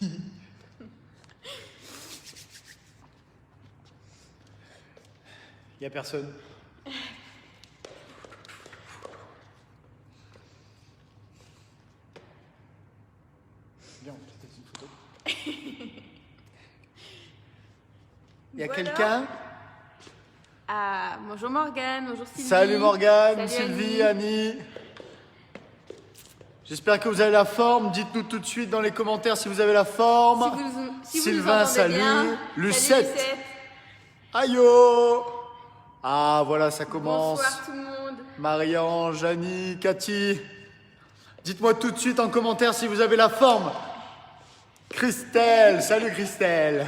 Il n'y a personne. Viens, on peut-être une photo. Il y a Voilà. quelqu'un? Ah, bonjour Morgane, bonjour Sylvie. Salut Morgane, Salut Sylvie, Annie. J'espère que vous avez la forme. Dites-nous tout de suite dans les commentaires si vous avez la forme. Si vous Sylvain, nous entendez salut. bien. Lucette. Salut Lucette. Aïe oh. Ah voilà, ça commence. Bonsoir tout le monde. Marie-Ange, Annie, Cathy. Dites-moi tout de suite en commentaire si vous avez la forme. Christelle, salut Christelle.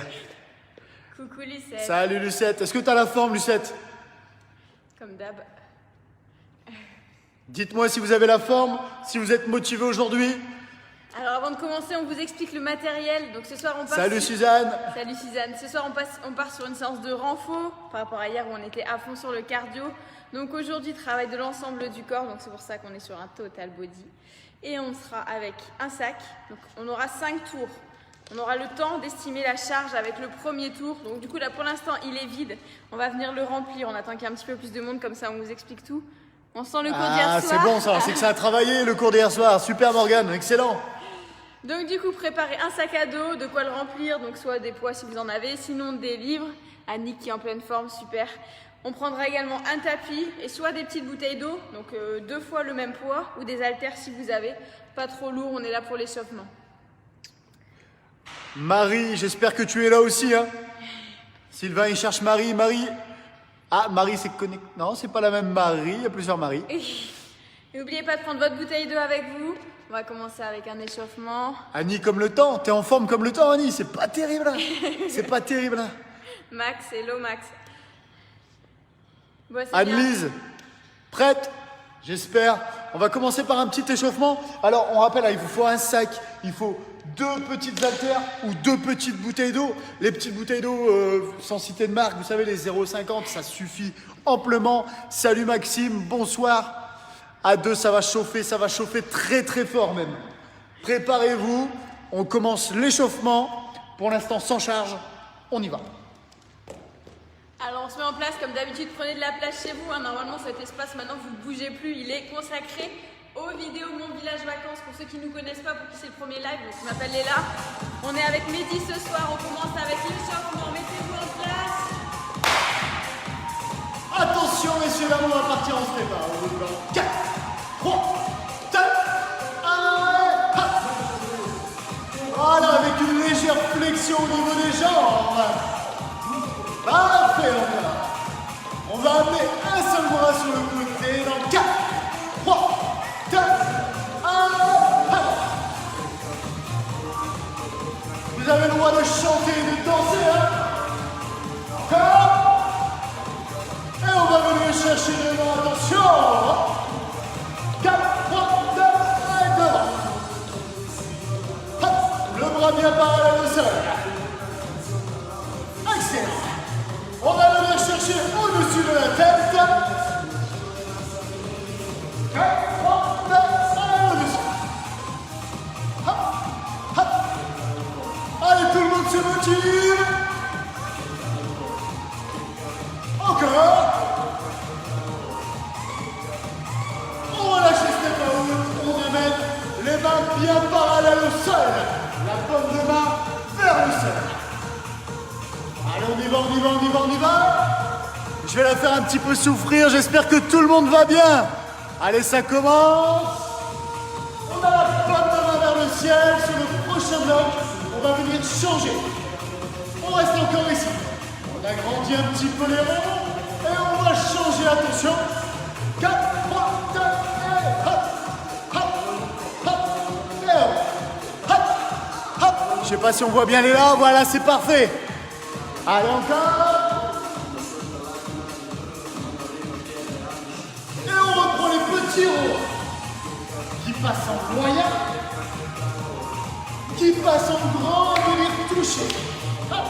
Coucou Lucette. Salut Lucette. Est-ce que tu as la forme Lucette? Comme d'hab. Dites-moi si vous avez la forme, si vous êtes motivé aujourd'hui. Alors avant de commencer, on vous explique le matériel. Donc ce soir on part. Salut Suzanne. Salut Suzanne. Ce soir on part sur une séance de renfort par rapport à hier où on était à fond sur le cardio. Donc aujourd'hui travail de l'ensemble du corps. Donc c'est pour ça qu'on est sur un total body. Et on sera avec un sac. Donc on aura 5 tours. On aura le temps d'estimer la charge avec le premier tour. Donc du coup là pour l'instant il est vide. On va venir le remplir. On attend qu'il y ait un petit peu plus de monde, comme ça on vous explique tout. On sent le cours d'hier soir. Ah c'est bon ça, c'est que ça a travaillé le cours d'hier soir. Super Morgane, excellent. Donc du coup préparez un sac à dos, de quoi le remplir. Donc soit des poids si vous en avez, sinon des livres. Annick qui est en pleine forme, super. On prendra également un tapis et soit des petites bouteilles d'eau. Donc 2 fois le même poids ou des haltères si vous avez. Pas trop lourd, on est là pour l'échauffement. Marie, j'espère que tu es là aussi. Hein. Sylvain, il cherche Marie. Marie. Ah, Marie, c'est connecté. Non, c'est pas la même Marie. Il y a plusieurs Marie. N'oubliez pas de prendre votre bouteille d'eau avec vous. On va commencer avec un échauffement. Annie, comme le temps. T'es en forme comme le temps, Annie. C'est pas terrible. Hein. C'est pas terrible. Hein. Max, hello Max. Bon, c'est bien. Anne-Lise, prête? J'espère. On va commencer par un petit échauffement. Alors, on rappelle, il vous faut un sac. Il faut 2 petites haltères ou 2 petites bouteilles d'eau. Les petites bouteilles d'eau, sans citer de marque, vous savez, les 0,50, ça suffit amplement. Salut Maxime, bonsoir. À 2, ça va chauffer très très fort même. Préparez-vous, on commence l'échauffement. Pour l'instant, sans charge, on y va. Alors on se met en place comme d'habitude, prenez de la place chez vous. Hein. Normalement cet espace maintenant vous ne bougez plus, il est consacré aux vidéos Mon Village Vacances. Pour ceux qui ne nous connaissent pas, pour qui c'est le premier live, donc je m'appelle Léla. On est avec Mehdi ce soir, on commence avec l'échauffement, mettez-vous en place. Attention messieurs, dames, on va partir en step. 4, 3, 2, 1, voilà, avec une légère flexion au niveau des jambes. Parfait encore. On va amener un seul bras sur le côté dans 4, 3, 2, 1. Vous avez le droit de chanter et de danser. Hein. Et on va venir chercher devant. Attention. 4, 3, 2, 1 devant. Hop. Le bras bien parallèle au sol. Excellent. On va venir chercher au-dessus de la tête. 4, 3, 2, 1, au-dessus. Hop, hop. Allez, tout le monde se motive. Encore. On va lâcher step out. On va mettre les mains bien parallèles au sol. La paume de main vers le sol. Allez, on y va, on y va, on y va, on y va. Je vais la faire un petit peu souffrir, j'espère que tout le monde va bien. Allez, ça commence. On a la pomme de main vers le ciel. Sur le prochain bloc, on va venir changer. On reste encore ici. On agrandit un petit peu les ronds. Et on va changer, attention. 4, 3, 2, et hop, hop, hop, et hop, hop, hop. Je sais pas si on voit bien les là, voilà, c'est parfait. Allez encore. Et on reprend les petits ronds qui passent en moyen, qui passent en grand, venir toucher. Hop.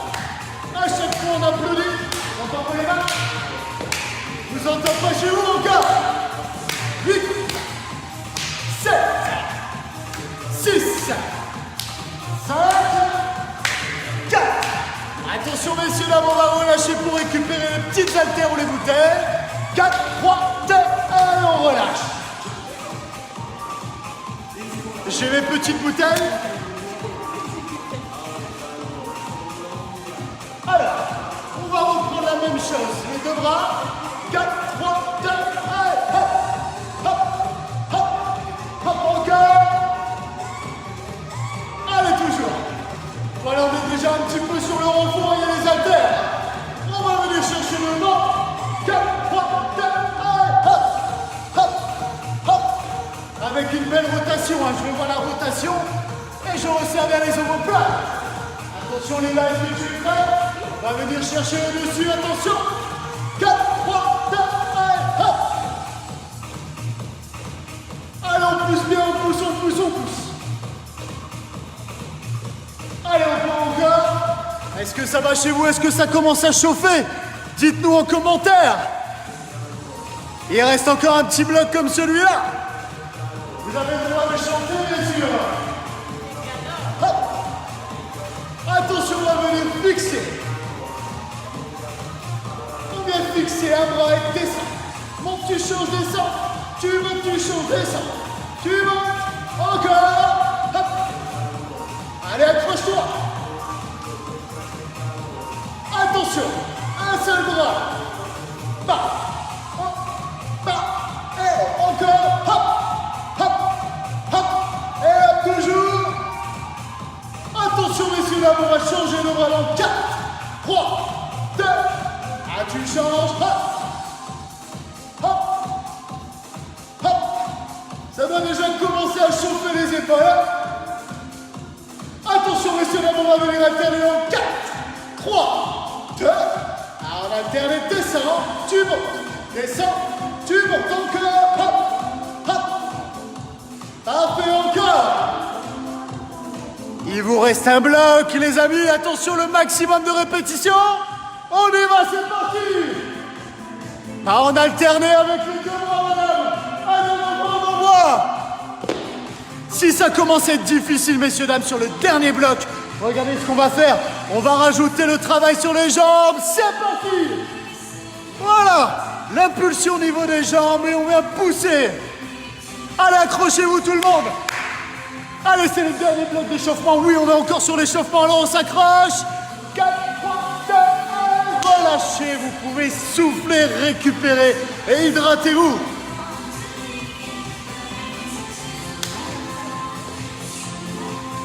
À chaque fois on applaudit. On entend pas les mains. Vous entendez pas chez vous encore. 8, 7, 6, 5, Attention messieurs, dames, on va relâcher pour récupérer les petites haltères ou les bouteilles. 4, 3, 2, 1, et on relâche. J'ai les petites bouteilles. Alors, on va reprendre la même chose. Les deux bras. 4, 3, 2, 1, hop, hop, hop, hop, encore. Allez, toujours. Voilà, on est déjà un petit peu sur le renfort, il y a les haltères. On va venir chercher le vent. 4, 3, 2, 1, hop, hop, hop. Avec une belle rotation, hein. Je revois la rotation et je resserre bien les omoplates. Attention les gars, est-ce que tu es prêt? On va venir chercher au-dessus, attention. 4, 3, 2, 1, hop. Allez, on pousse bien, on pousse, on pousse, on pousse. Allez, encore. Est-ce que ça va chez vous? Est-ce que ça commence à chauffer? Dites-nous en commentaire. Il reste encore un petit bloc comme celui-là. Vous avez le droit de chanter, bien sûr. Hop. Attention, on va venir fixer. On vient fixer un bras et descend. Monte, tu changes, descends. Tu montes, tu changes, descends. Tu montes. Encore. Hop. Allez, accroche-toi. Attention. Un seul bras. Bas. Hop. Bas. Et encore. Hop. Hop. Hop. Et hop, toujours. Attention, messieurs, là, on va changer le bras dans 4, 3, 2. Ah, tu changes. Hop. Hop. Hop. Ça va déjà commencer à chauffer les épaules. Attention, messieurs, là, on va venir alterner en 4, 3, 2. Alors, on alterne, descend, tu montes. Descends, tu montes encore. Hop. Hop. Parfait, encore. Il vous reste un bloc, les amis. Attention, le maximum de répétitions. On y va, c'est parti. Ah, on alternait avec les deux bras, madame. Allez, on voit. Si ça commence à être difficile, messieurs, dames, sur le dernier bloc, regardez ce qu'on va faire. On va rajouter le travail sur les jambes. C'est parti. Voilà. L'impulsion au niveau des jambes et on vient pousser. Allez, accrochez-vous tout le monde. Allez, c'est le dernier bloc d'échauffement. Oui, on est encore sur l'échauffement. Alors, on s'accroche. 4, 3, 2, 1. Relâchez. Vous pouvez souffler, récupérer et hydratez-vous.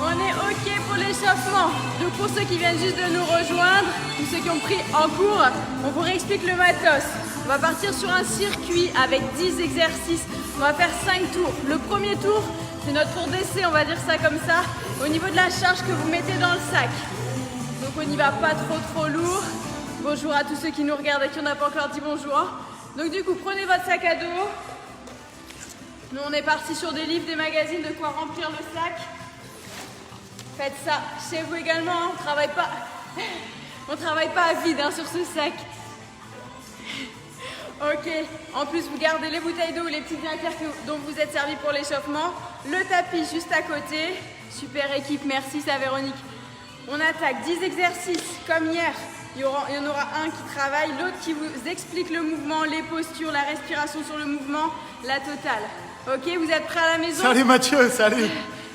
On est OK pour l'échauffement. Donc pour ceux qui viennent juste de nous rejoindre, ou ceux qui ont pris en cours, on vous réexplique le matos. On va partir sur un circuit avec 10 exercices. On va faire 5 tours. Le premier tour, c'est notre tour d'essai, on va dire ça comme ça, au niveau de la charge que vous mettez dans le sac. Donc on n'y va pas trop lourd. Bonjour à tous ceux qui nous regardent et qui n'ont pas encore dit bonjour. Donc du coup, prenez votre sac à dos. Nous, on est parti sur des livres, des magazines, de quoi remplir le sac. Faites ça chez vous également, hein. On travaille pas à vide hein, sur ce sac. Ok, en plus vous gardez les bouteilles d'eau ou les petites haltères dont vous êtes servis pour l'échauffement. Le tapis juste à côté. Super équipe, merci, ça Véronique. On attaque 10 exercices comme hier. Il y en aura un qui travaille, l'autre qui vous explique le mouvement, les postures, la respiration sur le mouvement, la totale. Ok, vous êtes prêts à la maison? Salut Mathieu, salut.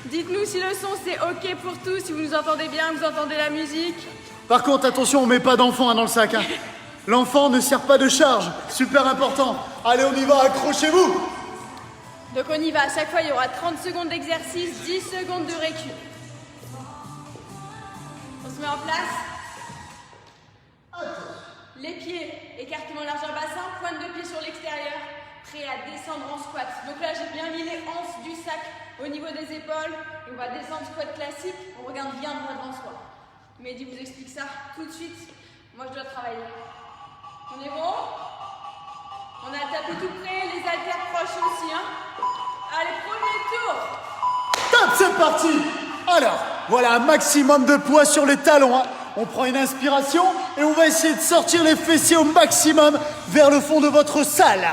Dites-nous si le son c'est ok pour tous, si vous nous entendez bien, vous entendez la musique. Par contre, attention, on met pas d'enfant hein, dans le sac. Hein. L'enfant ne sert pas de charge, super important. Allez, on y va, accrochez-vous. Donc on y va, à chaque fois il y aura 30 secondes d'exercice, 10 secondes de récup. On se met en place. Les pieds, écartement largeur bassin, pointe de pied sur l'extérieur, prêt à descendre en squat. Donc là j'ai bien mis les hanches du sac au niveau des épaules. Et on va descendre squat classique, on regarde bien droit devant soi. Mehdi vous explique ça tout de suite. Moi je dois travailler. On est bon? On a le tapis tout près, les haltères proches aussi. Hein. Allez, premier tour. Top, c'est parti. Alors, voilà un maximum de poids sur les talons. Hein. On prend une inspiration et on va essayer de sortir les fessiers au maximum vers le fond de votre salle.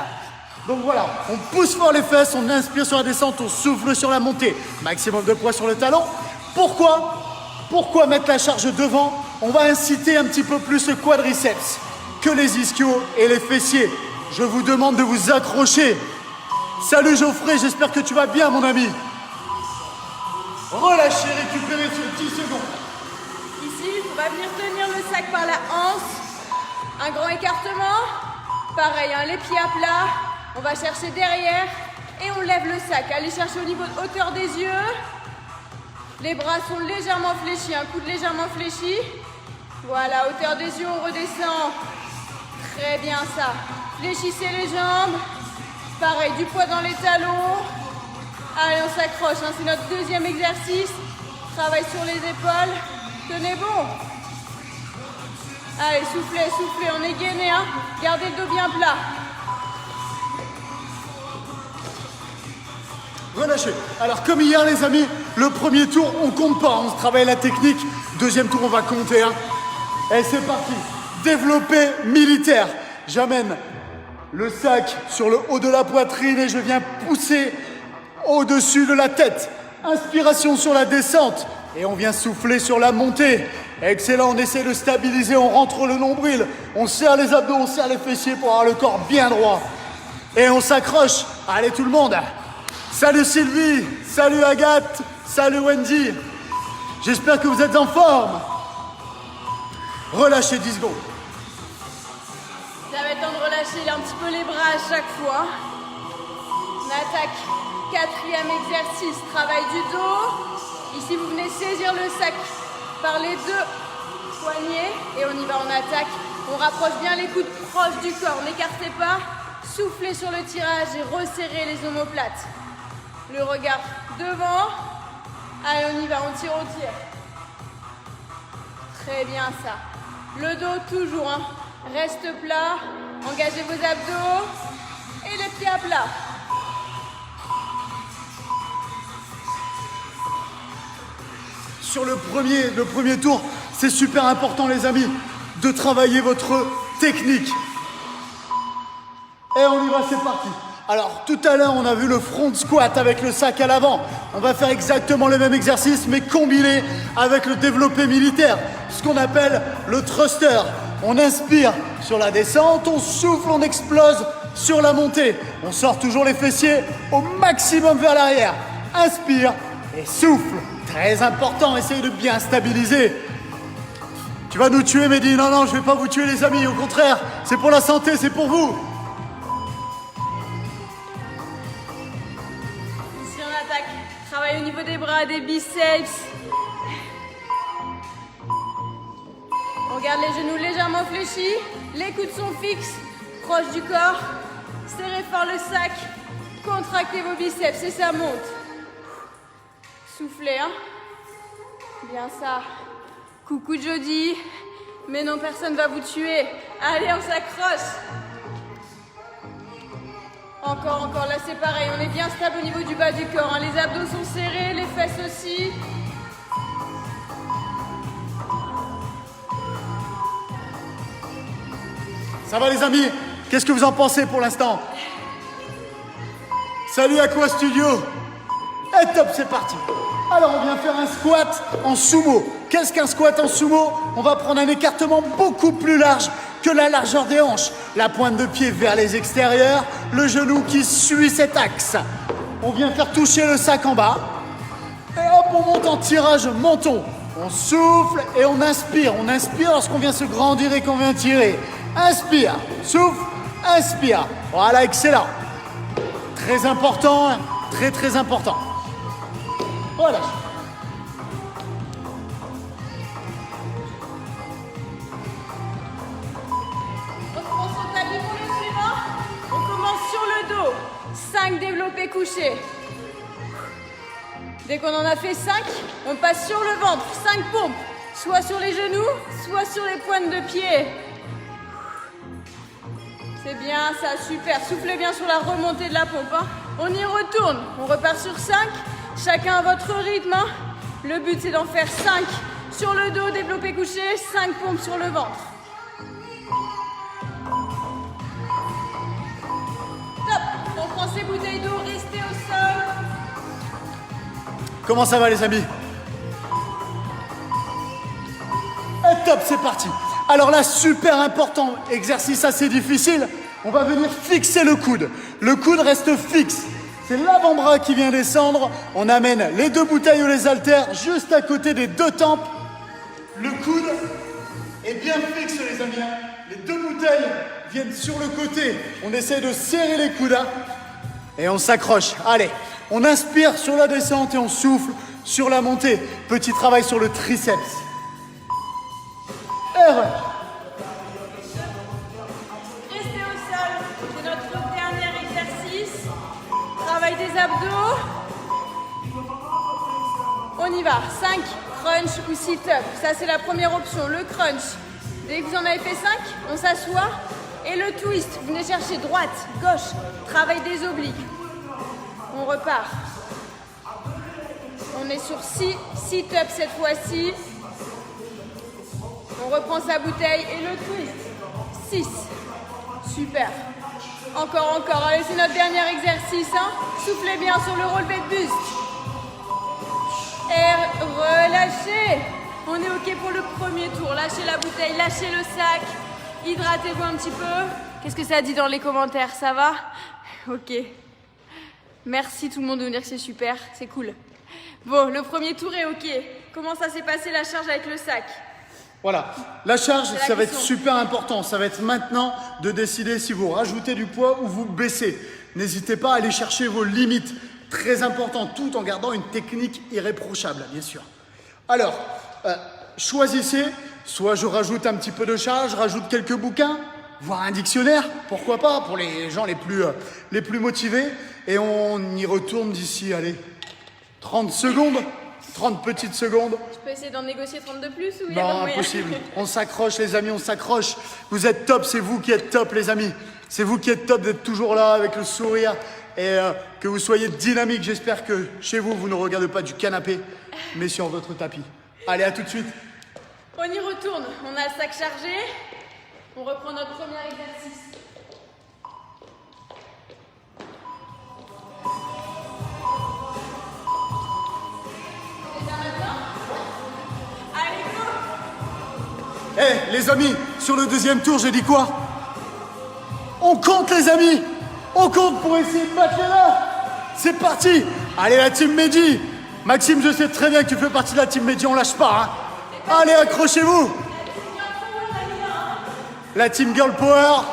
Donc voilà, on pousse fort les fesses, on inspire sur la descente, on souffle sur la montée. Maximum de poids sur le talon. Pourquoi mettre la charge devant? on va inciter un petit peu plus le quadriceps que les ischios et les fessiers. Je vous demande de vous accrocher. Salut Geoffrey, j'espère que tu vas bien mon ami. Relâchez, récupérez sur 10 secondes. Ici, on va venir tenir le sac par la hanche. Un grand écartement. Pareil, hein, les pieds à plat. On va chercher derrière et on lève le sac. Allez chercher au niveau de hauteur des yeux. Les bras sont légèrement fléchis, un coude légèrement fléchi. Voilà, hauteur des yeux, on redescend. Très bien ça. Fléchissez les jambes. Pareil, du poids dans les talons. Allez, on s'accroche, hein, c'est notre deuxième exercice. Travail sur les épaules. Tenez bon. Allez, soufflez, soufflez, on est gainé, hein. Gardez le dos bien plat. Relâchez. Alors comme hier les amis, le premier tour on compte pas, on se travaille la technique. Deuxième tour on va compter. Hein. Et c'est parti. Développé militaire. J'amène le sac sur le haut de la poitrine et je viens pousser au-dessus de la tête. Inspiration sur la descente et on vient souffler sur la montée. Excellent, on essaie de stabiliser, on rentre le nombril, on serre les abdos, on serre les fessiers pour avoir le corps bien droit. Et on s'accroche. Allez tout le monde. Salut Sylvie, salut Agathe, salut Wendy. J'espère que vous êtes en forme. Relâchez 10 secondes. Ça va être temps de relâcher un petit peu les bras à chaque fois. On attaque. Quatrième exercice, travail du dos. Ici, vous venez saisir le sac par les deux poignets et on y va, on attaque. On rapproche bien les coudes proches du corps, n'écartez pas. Soufflez sur le tirage et resserrez les omoplates. Le regard devant. Allez, on y va, on tire, on tire. Très bien ça. Le dos toujours, hein. Reste plat. Engagez vos abdos et les pieds à plat. Sur le premier tour, c'est super important les amis, de travailler votre technique. Et on y va, c'est parti. Alors tout à l'heure, on a vu le front squat avec le sac à l'avant. On va faire exactement le même exercice, mais combiné avec le développé militaire, ce qu'on appelle le thruster. On inspire sur la descente, on souffle, on explose sur la montée. On sort toujours les fessiers au maximum vers l'arrière. Inspire et souffle. Très important, essayez de bien stabiliser. Tu vas nous tuer, Mehdi. Non, non, je ne vais pas vous tuer, les amis. Au contraire, c'est pour la santé, c'est pour vous. Ici, on attaque. Travail au niveau des bras, des biceps. On garde les genoux légèrement fléchis. Les coudes sont fixes, proches du corps. Serrez fort le sac. Contractez vos biceps et ça monte. Soufflez, hein. Bien ça. Coucou Jody. Mais non, personne va vous tuer. Allez, on s'accroche. Encore, encore. Là, c'est pareil. On est bien stable au niveau du bas du corps, hein. Les abdos sont serrés, les fesses aussi. Ça va, les amis? Qu'est-ce que vous en pensez pour l'instant? Salut Aqua Studio. Et top, c'est parti. Alors, on vient faire un squat en sumo. Qu'est-ce qu'un squat en sumo? On va prendre un écartement beaucoup plus large que la largeur des hanches. La pointe de pied vers les extérieurs, le genou qui suit cet axe. On vient faire toucher le sac en bas. Et hop, on monte en tirage menton. On souffle et on inspire. On inspire lorsqu'on vient se grandir et qu'on vient tirer. Inspire, souffle, inspire. Voilà, excellent. Très important, très très important. Voilà. On s'établit pour le suivant. On commence sur le dos. 5 développés couchés. Dès qu'on en a fait 5, on passe sur le ventre. 5 pompes. Soit sur les genoux, soit sur les pointes de pied. C'est bien ça, super. Soufflez bien sur la remontée de la pompe. Hein. On y retourne. On repart sur 5. Chacun à votre rythme. Hein. Le but, c'est d'en faire 5 sur le dos, développé couché, 5 pompes sur le ventre. Top. On prend ses bouteilles d'eau, restez au sol. Comment ça va, les amis? Et top, c'est parti. Alors là, super important, exercice assez difficile, on va venir fixer le coude. Le coude reste fixe. C'est l'avant-bras qui vient descendre. On amène les deux bouteilles ou les haltères juste à côté des deux tempes. Le coude est bien fixe, les amis. Les deux bouteilles viennent sur le côté. On essaie de serrer les coudes. Et on s'accroche. Allez, on inspire sur la descente et on souffle sur la montée. Petit travail sur le triceps. R. Restez au sol. C'est notre dernier exercice. Travail des abdos. On y va. 5 crunch ou sit-up. Ça, c'est la première option. Le crunch. Dès que vous en avez fait 5, on s'assoit. Et le twist. Vous venez chercher droite, gauche. Travail des obliques. On repart. On est sur 6 sit-up cette fois-ci. On reprend sa bouteille et le twist. 6. Super. Encore, encore. Allez, c'est notre dernier exercice. Soufflez bien sur le relevé de buste. Et relâchez. On est OK pour le premier tour. Lâchez la bouteille, lâchez le sac. Hydratez-vous un petit peu. Qu'est-ce que ça dit dans les commentaires? Ça va? OK. Merci tout le monde de venir, c'est super. C'est cool. Bon, le premier tour est OK. Comment ça s'est passé la charge avec le sac? Voilà, la charge, C'est la ça va être question. super important. Ça va être maintenant de décider si vous rajoutez du poids ou vous baissez. N'hésitez pas à aller chercher vos limites. Très important, tout en gardant une technique irréprochable, bien sûr. Alors, choisissez. Soit je rajoute un petit peu de charge, je rajoute quelques bouquins, voire un dictionnaire, pourquoi pas, pour les gens les plus motivés. Et on y retourne d'ici, allez, 30 secondes, 30 petites secondes. Je peux essayer d'en négocier 30 de plus ou il y a pas de Non, moyen? impossible. On s'accroche, les amis, on s'accroche. Vous êtes top, c'est vous qui êtes top, les amis. C'est vous qui êtes top d'être toujours là avec le sourire et que vous soyez dynamique. J'espère que chez vous, vous ne regardez pas du canapé, mais sur votre tapis. Allez, à tout de suite. On y retourne. On a le sac chargé. On reprend notre premier exercice. C'est bien maintenant? Allez, go! Eh, les amis, sur le deuxième tour, j'ai dit quoi? On compte, les amis. On compte pour essayer de battre là. C'est parti. Allez, la team Mehdi. Maxime, je sais très bien que tu fais partie de la team Mehdi, on lâche pas. Allez, accrochez-vous. La team Girl Power.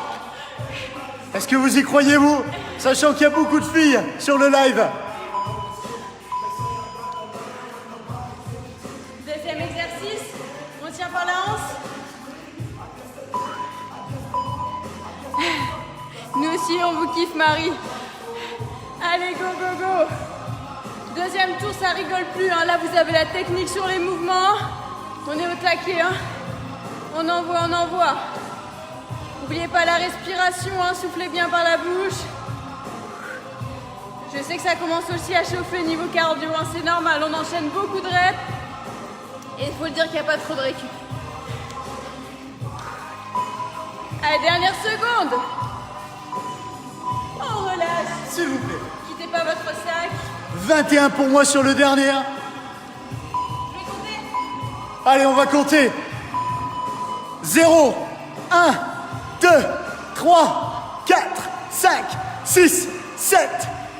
Est-ce que vous y croyez, vous? Sachant qu'il y a beaucoup de filles sur le live. Deuxième exercice. On tient par la hanche. Nous aussi, on vous kiffe, Marie. Allez, go, go, go. Deuxième tour, ça rigole plus. Là, vous avez la technique sur les mouvements. On est au taquet. On envoie, on envoie. N'oubliez pas la respiration. Soufflez bien par la bouche. Je sais que ça commence aussi à chauffer niveau cardio. C'est normal. On enchaîne beaucoup de reps. Et il faut le dire qu'il n'y a pas trop de récup. Allez, dernière seconde. On relâche. S'il vous plaît. Quittez pas votre sac. 21 pour moi sur le dernier. Je vais compter. Allez, on va compter. 0, 1, 2, 3, 4, 5, 6, 7,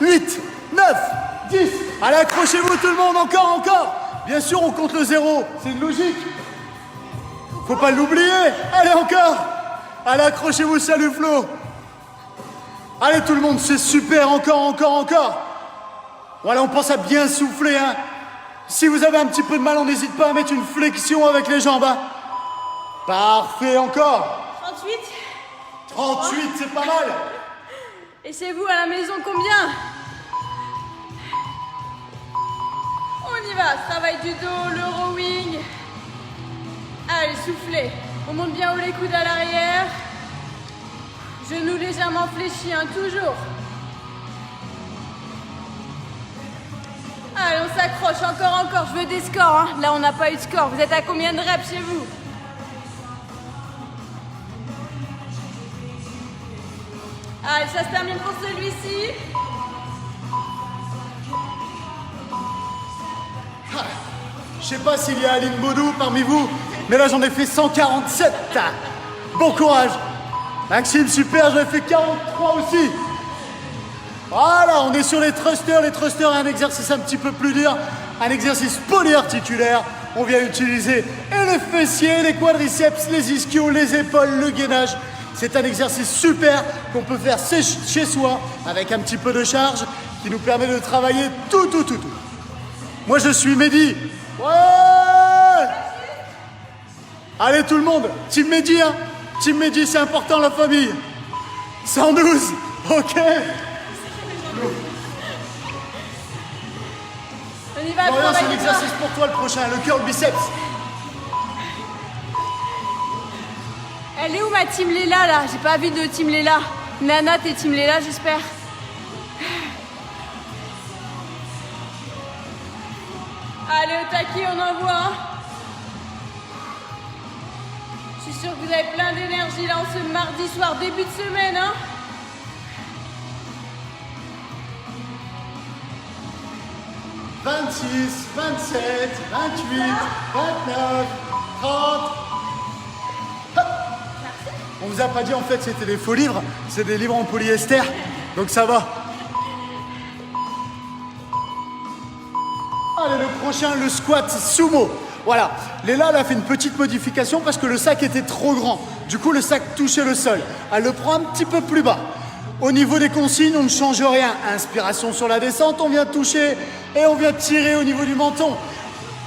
8, 9, 10. Allez, accrochez-vous tout le monde, encore, encore. Bien sûr, on compte le 0, c'est une logique. Faut pas l'oublier. Allez, encore. Allez, accrochez-vous, salut Flo. Allez tout le monde, c'est super, encore, encore, encore. Voilà, on pense à bien souffler. Si vous avez un petit peu de mal, on n'hésite pas à mettre une flexion avec les jambes. Parfait, encore. 38. 38, c'est pas mal. Et chez vous, à la maison, combien? On y va. Travail du dos, le rowing. Allez, soufflez. On monte bien haut les coudes à l'arrière. Genoux légèrement fléchis, toujours. Allez, on s'accroche, encore, encore. Je veux des scores. Là, on n'a pas eu de score. Vous êtes à combien de reps chez vous? Allez, ça se termine pour celui-ci. Je sais pas s'il y a Aline Baudou parmi vous, Mais là, j'en ai fait 147. Bon courage. Maxime, super, j'en ai fait 43 aussi. Voilà, on est sur les thrusters. Les thrusters, un exercice un petit peu plus dur. Un exercice polyarticulaire. On vient utiliser et les fessiers, les quadriceps, les ischios, les épaules, le gainage. C'est un exercice super qu'on peut faire chez soi avec un petit peu de charge qui nous permet de travailler tout. Moi, je suis Mehdi. Ouais! Allez, tout le monde, Team Mehdi, hein? Team Mehdi, c'est important, la famille. 112, ok. On y va, Florian, c'est un exercice pour toi le prochain, le curl biceps. Elle est où ma team Léla là? J'ai pas vu de team Léla. Nana, t'es team Léla, j'espère. Allez, au taquet, on envoie. Hein. Je suis sûre que vous avez plein d'énergie là en ce mardi soir, début de semaine. Hein. « 26, 27, 28, 29, 30... Hop. On vous a pas dit en fait c'était des faux livres, c'est des livres en polyester, donc ça va. Allez, le prochain, le squat sumo. Voilà, Léla elle a fait une petite modification parce que le sac était trop grand. Du coup, le sac touchait le sol. Elle le prend un petit peu plus bas. Au niveau des consignes, on ne change rien. Inspiration sur la descente, on vient toucher et on vient tirer au niveau du menton.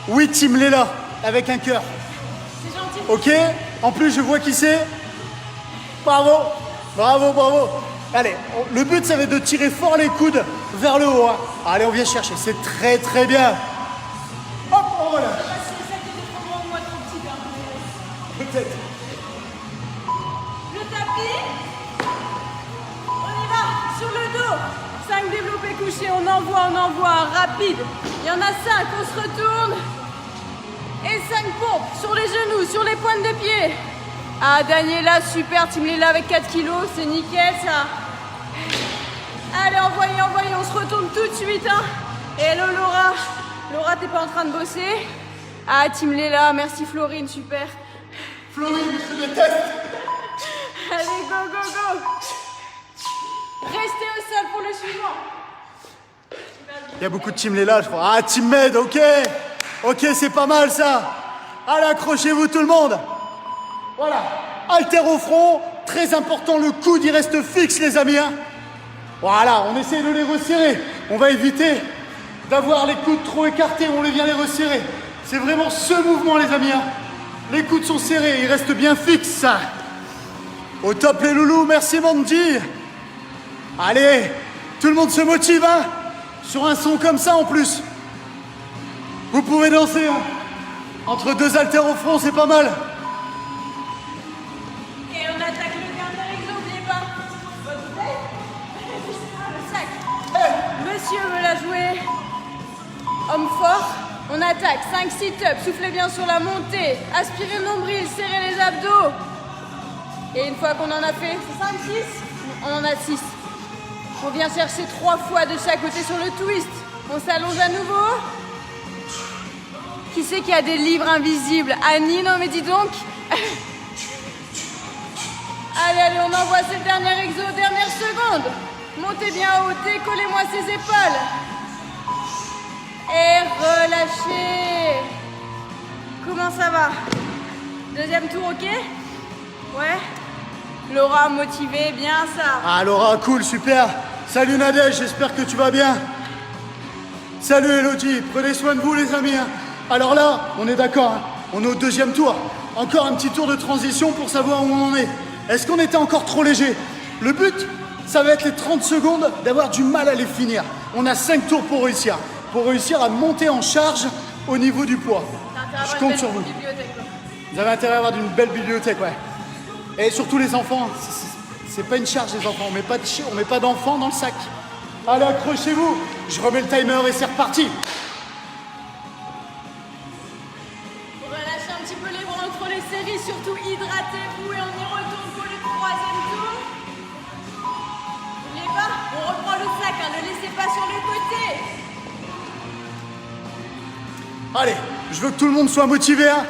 Oui, Team Léla, avec un cœur. C'est gentil. Ok, en plus je vois qui c'est. Bravo, bravo. Allez, le but ça va être de tirer fort les coudes vers le haut. Hein. Allez, on vient chercher, c'est très bien. Hop, on relâche. Peut-être. Le tapis. On y va, sur le dos. 5 développés couchés, on envoie, rapide. Il y en a 5, on se retourne. Et 5 pompes sur les genoux, sur les pointes de pied. Ah, Daniela, super, Team Léla avec 4 kilos, c'est nickel ça. Allez, envoyez, on se retourne tout de suite. Hein. Et hello Laura. Laura, t'es pas en train de bosser? Ah, Team Léla, merci Florine, super. Florine, je te déteste. Allez, go. Restez au sol pour le suivant. Il y a beaucoup de Team Léla, je crois. Ah, Team Med, ok. Ok, c'est pas mal ça. Allez, accrochez-vous tout le monde. Voilà. Halter au front, très important, le coude il reste fixe les amis. Hein. Voilà, on essaie de les resserrer. On va éviter d'avoir les coudes trop écartés, on les vient les resserrer. C'est vraiment ce mouvement les amis. Hein. Les coudes sont serrés, ils restent bien fixes. Au top les loulous, merci Mandy. Allez, tout le monde se motive hein. Sur un son comme ça en plus. Vous pouvez danser hein. Entre 2 haltères au front, c'est pas mal. Et on attaque le dernier exo, n'oubliez pas. Votre bouteille. Le sac. Hey. Monsieur veut la jouer. Homme fort. On attaque. 5 sit-ups. Soufflez bien sur la montée. Aspirez le nombril. Serrez les abdos. Et une fois qu'on en a fait 5, 6, on en a 6. On vient chercher 3 fois de chaque côté sur le twist. On s'allonge à nouveau. Qui c'est qui a des livres invisibles? Annie, non mais dis donc. Allez, on envoie cette dernière exo, dernière seconde. Montez bien haut, décollez-moi ces épaules. Et relâchez. Comment ça va? Deuxième tour, ok? Ouais. Laura, motivée, bien ça. Ah Laura, cool, super. Salut Nadège, j'espère que tu vas bien. Salut Elodie, prenez soin de vous les amis. Hein. Alors là, on est d'accord, hein. On est au deuxième tour. Encore un petit tour de transition pour savoir où on en est. Est-ce qu'on était encore trop léger? Le but, ça va être les 30 secondes d'avoir du mal à les finir. On a 5 tours pour réussir à monter en charge au niveau du poids. Je compte sur vous. Vous avez intérêt à avoir une belle bibliothèque, ouais. Et surtout les enfants, c'est pas une charge les enfants, on met pas d'enfants dans le sac. Allez, accrochez-vous, je remets le timer et c'est reparti. Relâchez un petit peu les bras entre les séries, surtout hydratez-vous et on y retourne pour le 3e tour. N'oubliez pas, on reprend le sac, hein, ne laissez pas sur le côté. Allez, je veux que tout le monde soit motivé. Hein.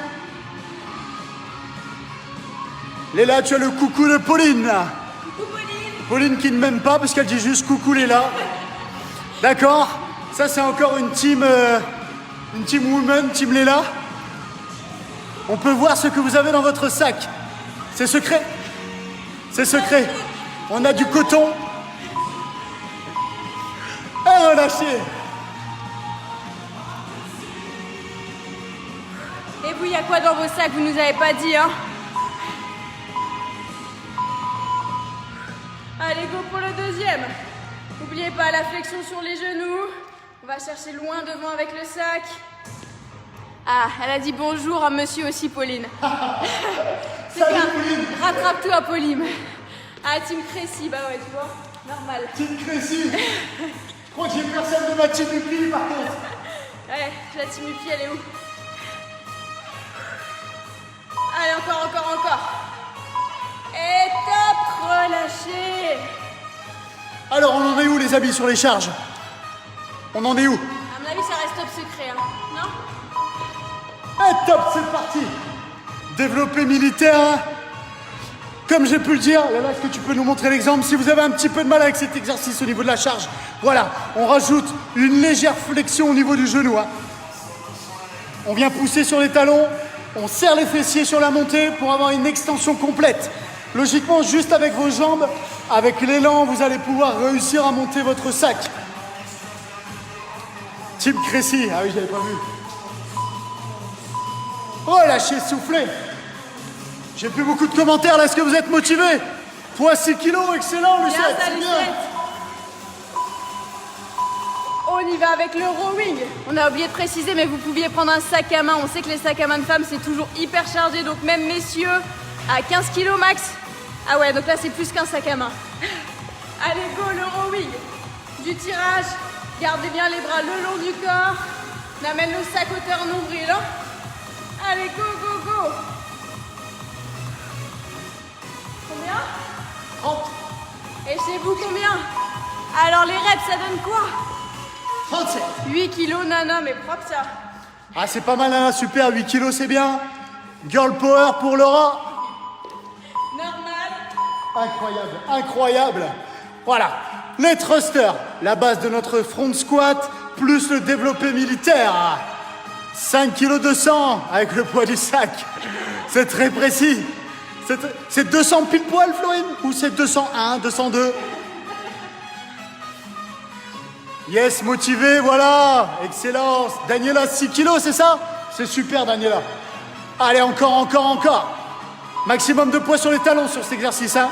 Léla, tu as le coucou de Pauline là. Coucou Pauline. Pauline qui ne m'aime pas parce qu'elle dit juste coucou Léla. D'accord. Ça c'est encore une team woman, team Léla. On peut voir ce que vous avez dans votre sac. C'est secret. C'est secret. On a du coton. Et relâchez. Et vous, il y a quoi dans vos sacs? Vous nous avez pas dit, hein? Allez, go pour le deuxième. N'oubliez pas la flexion sur les genoux. On va chercher loin devant avec le sac. Ah, elle a dit bonjour à monsieur aussi, Pauline. C'est Salut, bien. Pauline. Rattrape-toi, Pauline. Ah, Team Crécy, bah ouais, tu vois. Normal. Team Crécy. Je crois que j'ai personne de ma team Upi par contre. Ouais, la Team Upi, elle est où? Allez, encore. Et top, relâchez. Alors on en est où les amis sur les charges? On en est où? À mon avis, ça reste top secret, hein. Non? Et top, c'est parti. Développé militaire. Hein. Comme j'ai pu le dire, Léla, est-ce que tu peux nous montrer l'exemple? Si vous avez un petit peu de mal avec cet exercice au niveau de la charge, voilà, on rajoute une légère flexion au niveau du genou. Hein. On vient pousser sur les talons, on serre les fessiers sur la montée pour avoir une extension complète. Logiquement, juste avec vos jambes, avec l'élan, vous allez pouvoir réussir à monter votre sac. Team Crécy, ah oui, je l'avais pas vu. Relâchez, soufflez. J'ai plus beaucoup de commentaires là, est-ce que vous êtes motivés? Poids 6 kilos, excellent Lucette, Bien, ça, c'est bien. Lucette. On y va avec le rowing. On a oublié de préciser, mais vous pouviez prendre un sac à main. On sait que les sacs à main de femmes, c'est toujours hyper chargé. Donc même messieurs, à 15 kilos max. Ah ouais, donc là, c'est plus qu'un sac à main. Allez, go, le rowing. Du tirage. Gardez bien les bras le long du corps. On amène le sac hauteur nombril. Hein. Allez, go, go, go. Combien? 30, Et chez vous, combien? Alors, les reps, ça donne quoi? 37. 8 kilos, nana, mais propre ça. Ah c'est pas mal hein, super, 8 kilos c'est bien. Girl power pour Laura. Normal. Incroyable, incroyable. Voilà, les thrusters, la base de notre front squat, plus le développé militaire. 5 kg 200 avec le poids du sac. C'est très précis. C'est 200 pile poil, Florine? Ou c'est 201, 202? Yes, motivé, voilà. Excellence. Daniela, 6 kilos, c'est ça? C'est super, Daniela. Allez, encore. Maximum de poids sur les talons sur cet exercice, hein?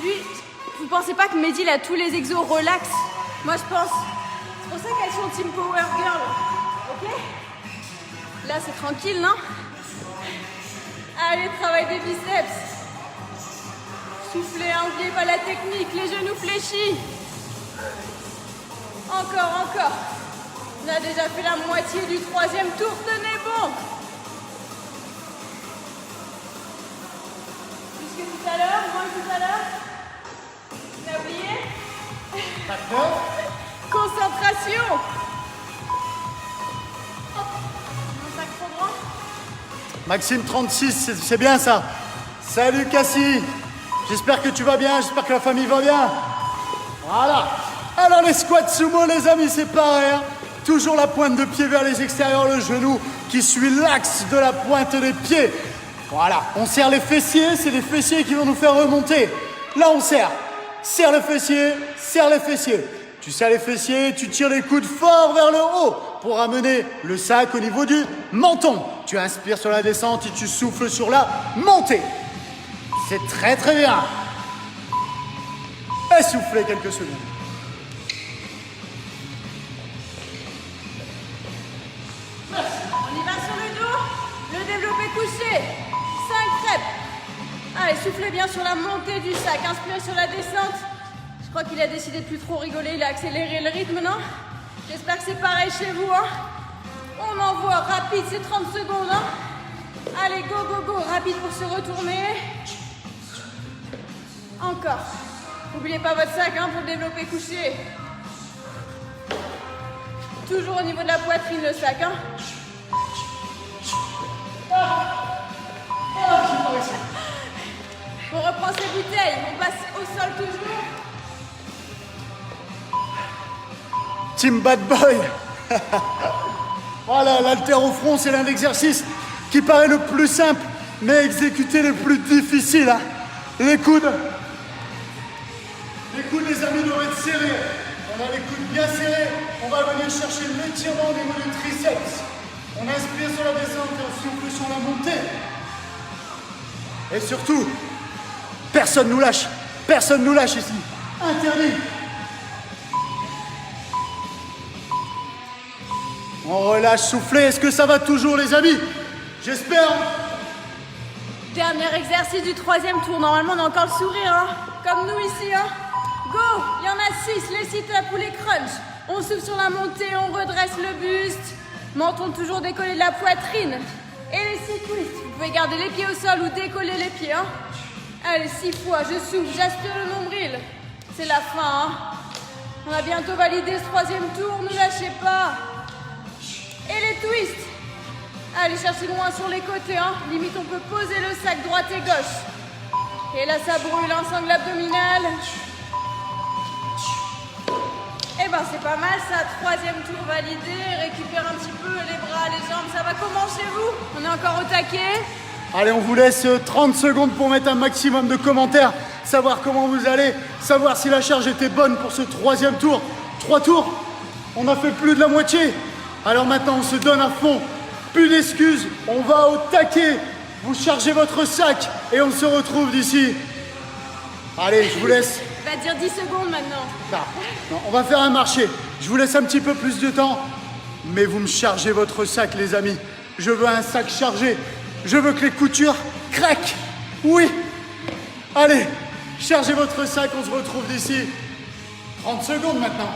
Lui, vous pensez pas que Mehdi, il a tous les exos relax? Moi, je pense. C'est pour ça qu'elles sont Team Power Girl. Ok? Là, c'est tranquille, non? Allez, travail des biceps. Soufflez, hein, n'oubliez pas la technique, les genoux fléchis. Encore. On a déjà fait la moitié du troisième tour, tenez bon. Plus que tout à l'heure, moins que tout à l'heure. T'as oublié? D'accord. Concentration. Hop. Mon sac trop grand. Maxime 36, c'est bien ça. Salut Cassie. J'espère que tu vas bien, j'espère que la famille va bien. Voilà. Alors les squats sumo les amis, c'est pareil. Hein. Toujours la pointe de pied vers les extérieurs, le genou qui suit l'axe de la pointe des pieds. Voilà, on serre les fessiers, c'est les fessiers qui vont nous faire remonter. Là on serre. Serre les fessiers, serre les fessiers. Tu serres les fessiers, tu tires les coudes fort vers le haut pour amener le sac au niveau du menton. Tu inspires sur la descente et tu souffles sur la montée. C'est très bien. Essoufflez quelques secondes. On y va sur le dos, le développé couché, 5 reps. Allez, soufflez bien sur la montée du sac, inspirez sur la descente. Je crois qu'il a décidé de plus trop rigoler, il a accéléré le rythme, non? J'espère que c'est pareil chez vous, hein? On envoie rapide, c'est 30 secondes, hein? Allez, go, rapide pour se retourner. Encore. N'oubliez pas votre sac, hein, pour le développer couché. Toujours au niveau de la poitrine, le sac, hein? Ah, j'ai pas réussi. On reprend ses bouteilles, on passe au sol toujours. Team Bad Boy. Voilà, l'haltère au front, c'est l'un des exercices qui paraît le plus simple, mais exécuté le plus difficile. Hein. Les coudes, les amis, doivent être serrés. On a les coudes bien serrés. On va venir chercher l'étirement au niveau du triceps. On inspire sur la descente et on souffle sur la montée. Et surtout, personne nous lâche. Personne nous lâche ici. Interdit. On relâche, soufflez. Est-ce que ça va toujours, les amis? J'espère. Dernier exercice du 3e tour. Normalement, on a encore le sourire, hein. Comme nous ici, hein. Go! Il y en a 6, les sit-ups ou les crunchs. On souffle sur la montée, on redresse le buste. Menton toujours décollé de la poitrine. Et les 6 twists. Vous pouvez garder les pieds au sol ou décoller les pieds, hein. Allez, 6 fois, je souffle, j'aspire le nombril. C'est la fin, hein. On a bientôt validé ce 3e tour, ne lâchez pas. Et les twists. Allez, cherchez loin sur les côtés, hein. Limite, on peut poser le sac droite et gauche. Et là, ça brûle, un sangle abdominal. Eh ben, c'est pas mal, ça. 3e tour validé. Récupère un petit peu les bras, les jambes. Ça va comment chez vous? On est encore au taquet. Allez, on vous laisse 30 secondes pour mettre un maximum de commentaires, savoir comment vous allez, savoir si la charge était bonne pour ce 3e tour. 3 tours, on a fait plus de la moitié. Alors maintenant, on se donne à fond. Plus d'excuses, on va au taquet. Vous chargez votre sac et on se retrouve d'ici. Allez, je vous laisse. Va dire 10 secondes maintenant. Non, on va faire un marché. Je vous laisse un petit peu plus de temps. Mais vous me chargez votre sac, les amis. Je veux un sac chargé. Je veux que les coutures craquent. Oui. Allez, chargez votre sac, on se retrouve d'ici 30 secondes maintenant.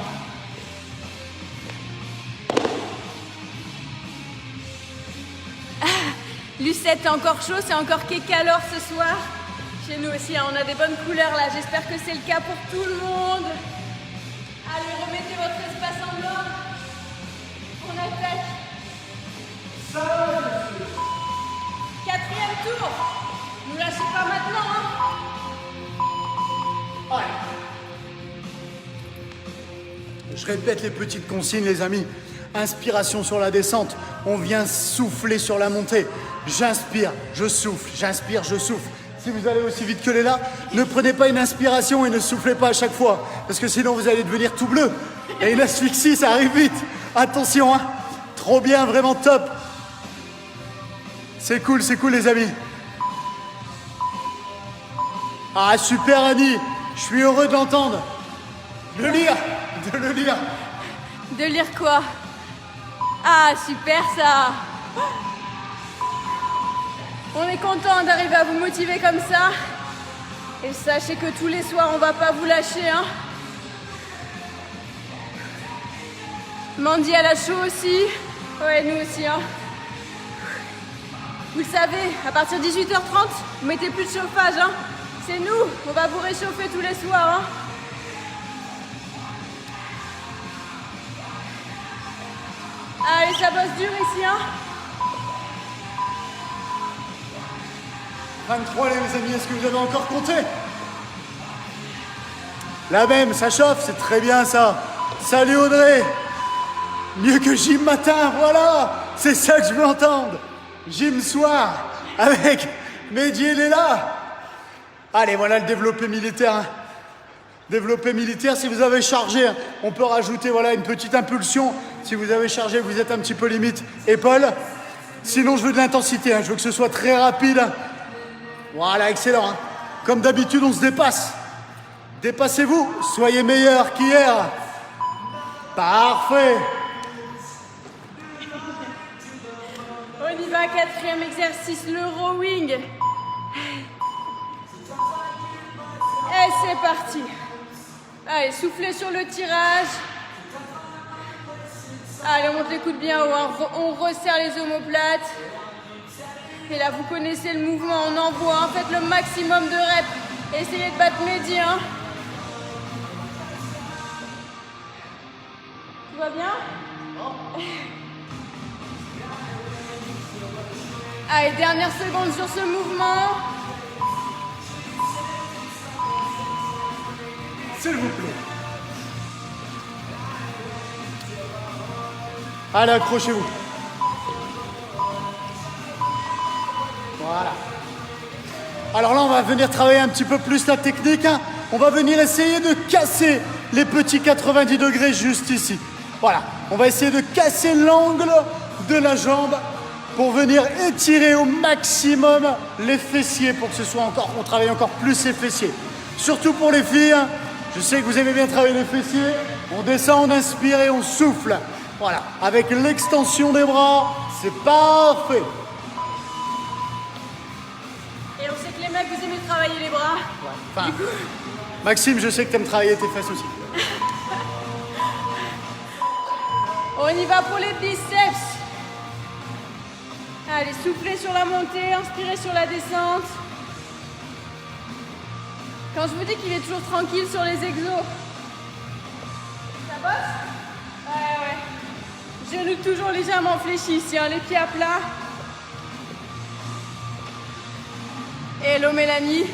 Lucette, t'es encore chaud, c'est encore Kékalor ce soir. Chez nous aussi, hein, on a des bonnes couleurs là. J'espère que c'est le cas pour tout le monde. Allez, remettez votre espace en ordre. On attaque. 4e tour. Ne lâchez pas maintenant, hein. Allez. Je répète les petites consignes, les amis. Inspiration sur la descente. On vient souffler sur la montée. J'inspire, je souffle. J'inspire, je souffle. Si vous allez aussi vite que les là, ne prenez pas une inspiration et ne soufflez pas à chaque fois. Parce que sinon, vous allez devenir tout bleu. Et une asphyxie, ça arrive vite. Attention, hein. Trop bien, vraiment top. C'est cool, les amis. Ah, super, Annie. Je suis heureux de l'entendre. De le lire. De lire quoi? Ah, super ça. On est content d'arriver à vous motiver comme ça. Et sachez que tous les soirs, on va pas vous lâcher, hein. Mandy, elle a chaud aussi. Ouais, nous aussi, hein. Vous le savez, à partir de 18h30, vous mettez plus de chauffage, hein. C'est nous, on va vous réchauffer tous les soirs, hein. Allez, ça bosse dur ici, hein. 23, les amis, est-ce que vous avez encore compté? La même, ça chauffe, c'est très bien ça. Salut Audrey. Mieux que gym matin, voilà. C'est ça que je veux entendre. Gym soir, avec Mehdi et Léla. Allez, voilà le développé militaire. Hein. Développé militaire, si vous avez chargé, on peut rajouter voilà, une petite impulsion. Si vous avez chargé, vous êtes un petit peu limite épaule. Sinon, je veux de l'intensité, hein. Je veux que ce soit très rapide. Voilà, excellent. Hein. Comme d'habitude, on se dépasse. Dépassez-vous, soyez meilleurs qu'hier. Parfait. On y va, 4e exercice, le rowing. Et c'est parti. Allez, soufflez sur le tirage. Allez, on monte les coudes bien haut, hein. On resserre les omoplates. Et là, vous connaissez le mouvement, on envoie, hein. Faites le maximum de reps. Essayez de battre Mehdi, hein. Tout va bien? Allez, dernière seconde sur ce mouvement. S'il vous plaît. Allez, accrochez-vous. Voilà. Alors là, on va venir travailler un petit peu plus la technique. Hein. On va venir essayer de casser les petits 90 degrés juste ici. Voilà. On va essayer de casser l'angle de la jambe pour venir étirer au maximum les fessiers pour que ce soit encore, on travaille encore plus les fessiers. Surtout pour les filles. Hein. Je sais que vous aimez bien travailler les fessiers. On descend, on inspire et on souffle. Voilà. Avec l'extension des bras, c'est parfait. Et on sait que les mecs, vous aimez travailler les bras. Enfin, Maxime, je sais que tu aimes travailler tes fesses aussi. On y va pour les biceps. Allez, soufflez sur la montée, inspirez sur la descente. Quand je vous dis qu'il est toujours tranquille sur les exos, ça bosse? Ouais. Genoux toujours légèrement fléchis ici, hein, les pieds à plat. Hello Mélanie.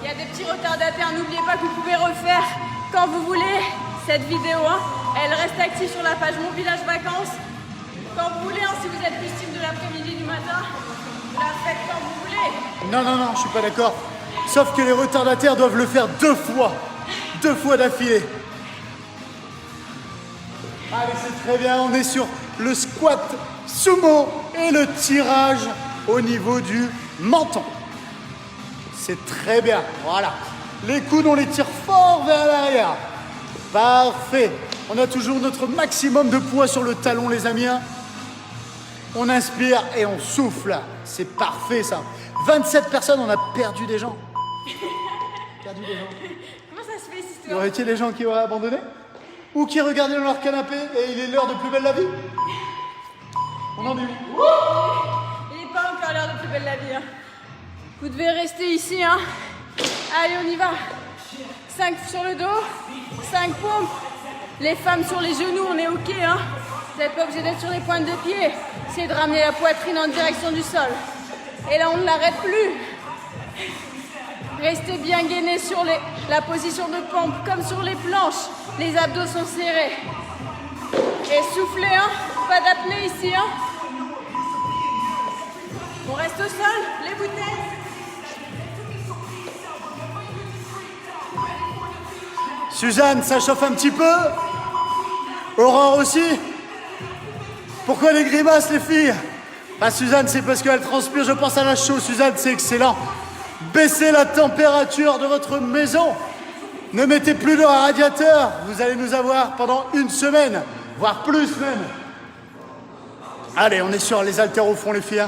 Il y a des petits retardataires, n'oubliez pas que vous pouvez refaire quand vous voulez cette vidéo. Hein. Elle reste active sur la page Mon Village Vacances. Quand vous voulez, hein, si vous êtes plus team de l'après-midi, du matin, vous la faites quand vous voulez. Non, je suis pas d'accord. Sauf que les retardataires doivent le faire 2 fois. 2 fois d'affilée. Allez, c'est très bien. On est sur le squat sumo et le tirage au niveau du menton. C'est très bien. Voilà. Les coudes, on les tire fort vers l'arrière. Parfait. On a toujours notre maximum de poids sur le talon, les amis. On inspire et on souffle. C'est parfait, ça. 27 personnes, on a perdu des gens. Comment ça se fait, cette Y histoire? aurait-il des gens qui auraient abandonné? Ou qui regardaient dans leur canapé et il est l'heure de Plus belle la vie? On en est où? Il n'est pas encore l'heure de Plus belle la vie. Hein. Vous devez rester ici. Hein. Allez, on y va. 5 sur le dos, 5 pompes. Les femmes sur les genoux, on est OK. Hein. Vous n'êtes pas obligé d'être sur les pointes de pied. Essayez de ramener la poitrine en direction du sol. Et là, on ne l'arrête plus. Restez bien gainés sur la position de pompe, comme sur les planches. Les abdos sont serrés. Et soufflez, hein. Pas d'apnée ici, hein. On reste au sol, les bouteilles. Suzanne, ça chauffe un petit peu? Aurore aussi? Pourquoi les grimaces, les filles? Bah Suzanne, c'est parce qu'elle transpire, je pense à la chaux. Suzanne, c'est excellent. Baissez la température de votre maison. Ne mettez plus de radiateur. Vous allez nous avoir pendant 1 semaine, voire plus même. Allez, on est sur les haltères au fond, les filles.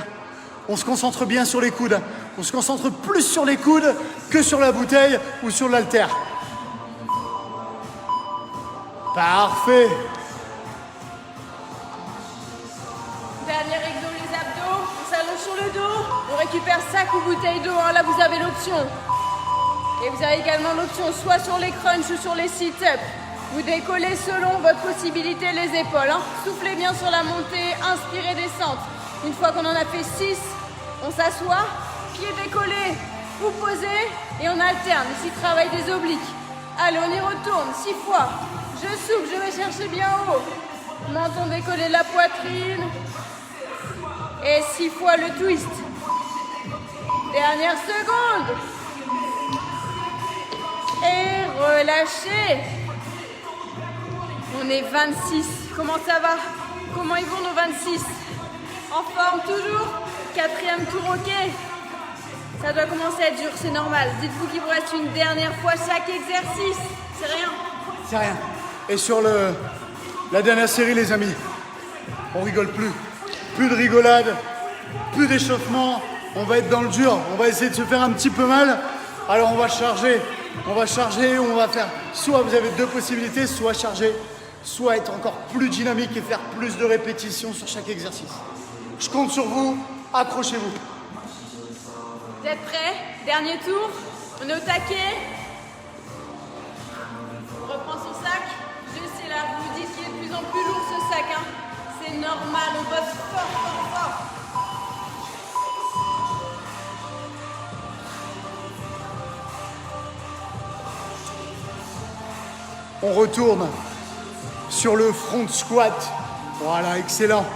On se concentre bien sur les coudes. On se concentre plus sur les coudes que sur la bouteille ou sur l'haltère. Parfait. Dernier exo, les abdos. On s'allonge sur le dos. On récupère sac ou bouteille d'eau. Hein. Là, vous avez l'option. Et vous avez également l'option soit sur les crunchs ou sur les sit-ups. Vous décollez selon votre possibilité les épaules. Hein. Soufflez bien sur la montée. Inspirez, descente. Une fois qu'on en a fait 6, on s'assoit. Pieds décollés ou posés. Et on alterne. Ici, travail des obliques. Allez, on y retourne. 6 fois. Je souffle, je vais chercher bien haut. Menton décollé de la poitrine. Et 6 fois le twist. Dernière seconde. Et relâchez. On est 26. Comment ça va? Comment ils vont nos 26? En forme toujours? 4e tour, ok? Ça doit commencer à être dur, c'est normal. Dites-vous qu'il vous reste une dernière fois chaque exercice. C'est rien. C'est rien. Et sur la dernière série, les amis, on rigole plus. Plus de rigolade, plus d'échauffement. On va être dans le dur. On va essayer de se faire un petit peu mal. Alors on va charger. On va faire... Soit vous avez 2 possibilités, soit charger, soit être encore plus dynamique et faire plus de répétitions sur chaque exercice. Je compte sur vous. Accrochez-vous. Vous êtes prêts? Dernier tour. On est au taquet. On reprend son sac. Je sais là, vous vous dites qu'il est de plus en plus lourd ce sac. Hein. C'est normal, on bosse fort, fort, fort. On retourne sur le front squat. Voilà, excellent.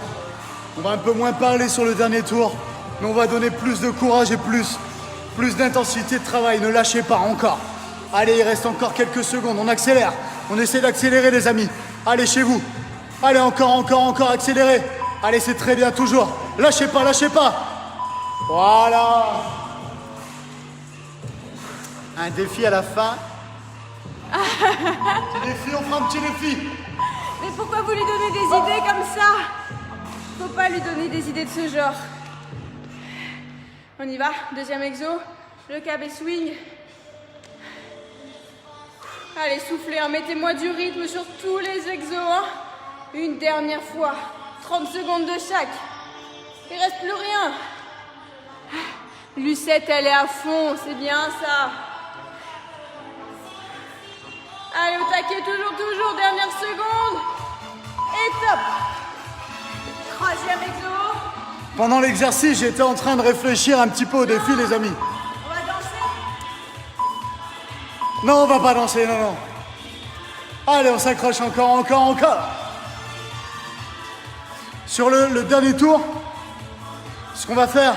On va un peu moins parler sur le dernier tour, mais on va donner plus de courage et plus d'intensité de travail. Ne lâchez pas, encore. Allez, il reste encore quelques secondes. On accélère. On essaie d'accélérer, les amis. Allez, chez vous. Allez, encore, accélérez. Allez, c'est très bien, toujours. Lâchez pas, lâchez pas. Voilà. Un défi à la fin. Petit défi, on fera un petit défi. Mais pourquoi vous lui donnez des idées comme ça? Faut pas lui donner des idées de ce genre. On y va, deuxième exo, le KB swing. Allez, soufflez, hein. Mettez-moi du rythme sur tous les exos. Hein. Une dernière fois, 30 secondes de chaque. Il reste plus rien. Lucette, elle est à fond, c'est bien ça. Allez, au taquet, toujours, dernière seconde. Et top. Troisième exo. Pendant l'exercice, j'étais en train de réfléchir un petit peu au défi, les amis. On va danser? Non, on va pas danser, non. Allez, on s'accroche encore. Sur le dernier tour, ce qu'on va faire,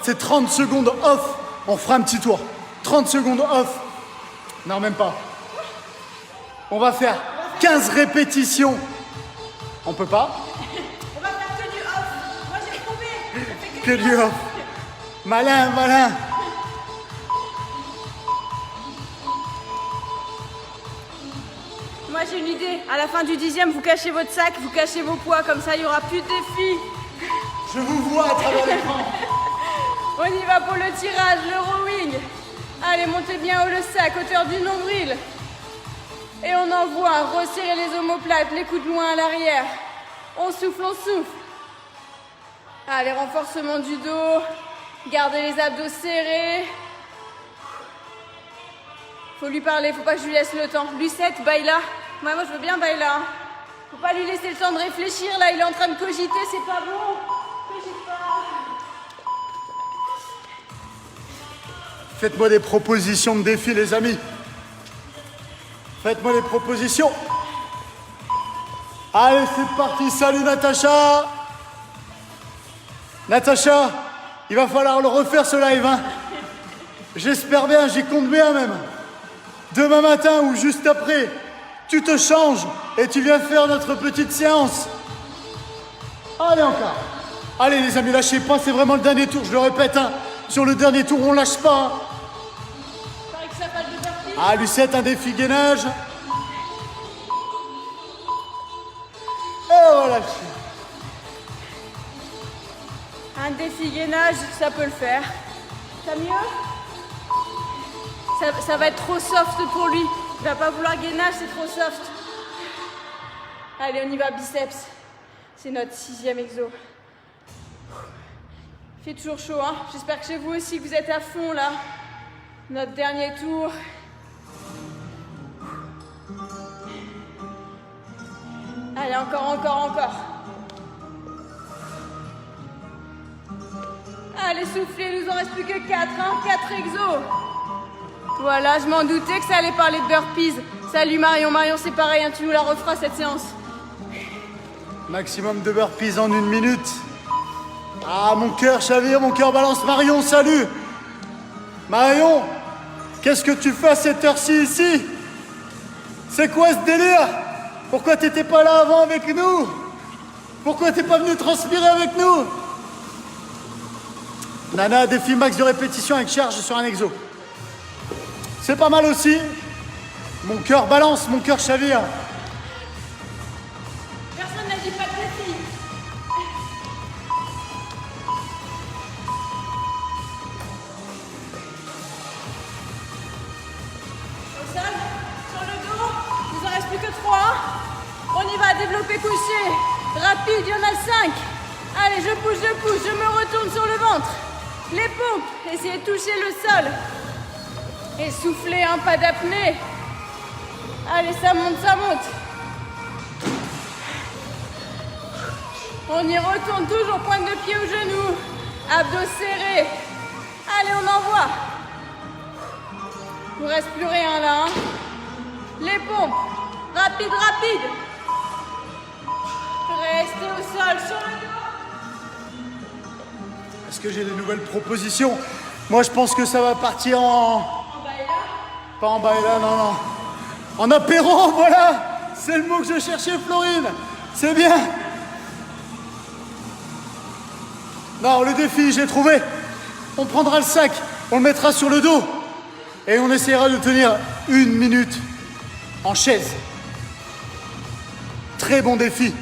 c'est 30 secondes off. On fera un petit tour. 30 secondes off. Non, même pas. On va faire 15 répétitions. On peut pas? On va faire que du off. Moi, j'ai trouvé. On fait Que du off. Malin. Moi, j'ai une idée. À la fin du 10e, vous cachez votre sac, vous cachez vos poids. Comme ça, il n'y aura plus de défis. Je vous vois à travers l'écran. On y va pour le tirage, le rowing. Allez, montez bien haut le sac, hauteur du nombril. Et on envoie, resserrer les omoplates, les coudes loin à l'arrière. On souffle. Allez, renforcement du dos. Gardez les abdos serrés. Faut lui parler, faut pas que je lui laisse le temps. Lucette, Baila. Moi, je veux bien Baila. Faut pas lui laisser le temps de réfléchir, là, il est en train de cogiter, c'est pas bon. Cogite pas. Faites-moi des propositions de défis, les amis. Faites-moi des propositions. Allez, c'est parti. Salut, Natacha. Natacha, il va falloir le refaire, ce live. Hein. J'espère bien, j'y compte bien même. Demain matin ou juste après, tu te changes et tu viens faire notre petite séance. Allez, encore. Allez, les amis, lâchez pas. C'est vraiment le dernier tour. Je le répète, hein. Sur le dernier tour, on lâche pas. Hein. Ah, Lucette, un défi gainage. Et voilà. Un défi gainage, ça peut le faire. Ça mieux? Ça va être trop soft pour lui. Il va pas vouloir gainage, c'est trop soft. Allez, on y va, biceps. C'est notre 6e exo. Il fait toujours chaud, hein. J'espère que chez vous aussi, que vous êtes à fond, là. Notre dernier tour. Allez, encore. Allez, soufflez, il nous en reste plus que 4, hein. 4 exos. Voilà, je m'en doutais que ça allait parler de burpees. Salut Marion, c'est pareil, hein, tu nous la referas cette séance. Maximum de burpees en 1 minute. Ah, mon cœur chavire, mon cœur balance. Marion, salut. Marion, qu'est-ce que tu fais à cette heure-ci ici? C'est quoi ce délire? Pourquoi t'étais pas là avant avec nous? Pourquoi t'es pas venu transpirer avec nous? Nana, défi max de répétition avec charge sur un exo. C'est pas mal aussi. Mon cœur balance, mon cœur chavire. Personne n'a dit pas de défi. Au sol, sur le dos, il nous en reste plus que 3. On y va, développer couché. Rapide, il y en a 5. Allez, je pousse, je me retourne sur le ventre. Les pompes, essayez de toucher le sol. Et soufflez, hein, pas d'apnée. Allez, ça monte. On y retourne toujours, pointe de pied au genou. Abdos serrés. Allez, on envoie. Il ne vous reste plus rien là. Hein. Les pompes. Rapide, rapide. Restez au sol sur le dos. Est-ce que j'ai des nouvelles propositions? Moi, je pense que ça va partir en... En baila. Pas en baila, non, non. En apéro, voilà. C'est le mot que je cherchais, Florine. C'est bien. Non, le défi, j'ai trouvé. On prendra le sac, on le mettra sur le dos et on essaiera de tenir 1 minute en chaise. Très bon défi.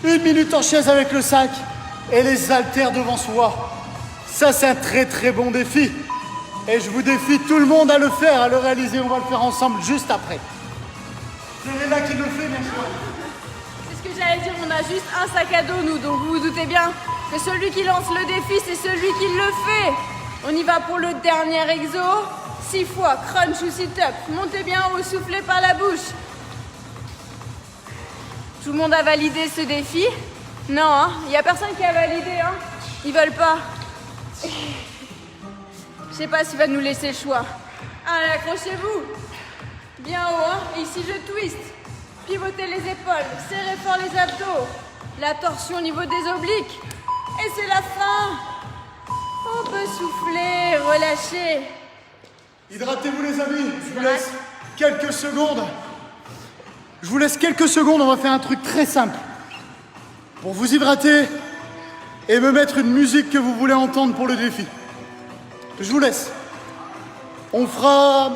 1 minute en chaise avec le sac et les haltères devant soi. Ça, c'est un très très bon défi. Et je vous défie tout le monde à le faire, à le réaliser. On va le faire ensemble juste après. C'est là qui le fait, bien sûr. C'est ce que j'allais dire, on a juste un sac à dos, nous, donc vous vous doutez bien que celui qui lance le défi, c'est celui qui le fait. On y va pour le dernier exo. 6 fois, crunch ou sit-up. Montez bien haut, soufflez par la bouche. Tout le monde a validé ce défi? Non, hein, il n'y a personne qui a validé, hein. Ils veulent pas. Je sais pas s'il va nous laisser le choix. Allez, accrochez-vous. Bien haut, hein. Et ici, je twist. Pivotez les épaules, serrez fort les abdos. La torsion au niveau des obliques. Et c'est la fin. On peut souffler, relâcher. Hydratez-vous, les amis. Je vous laisse quelques secondes. Je vous laisse quelques secondes. On va faire un truc très simple. Pour vous hydrater et me mettre une musique que vous voulez entendre pour le défi. Je vous laisse. On fera...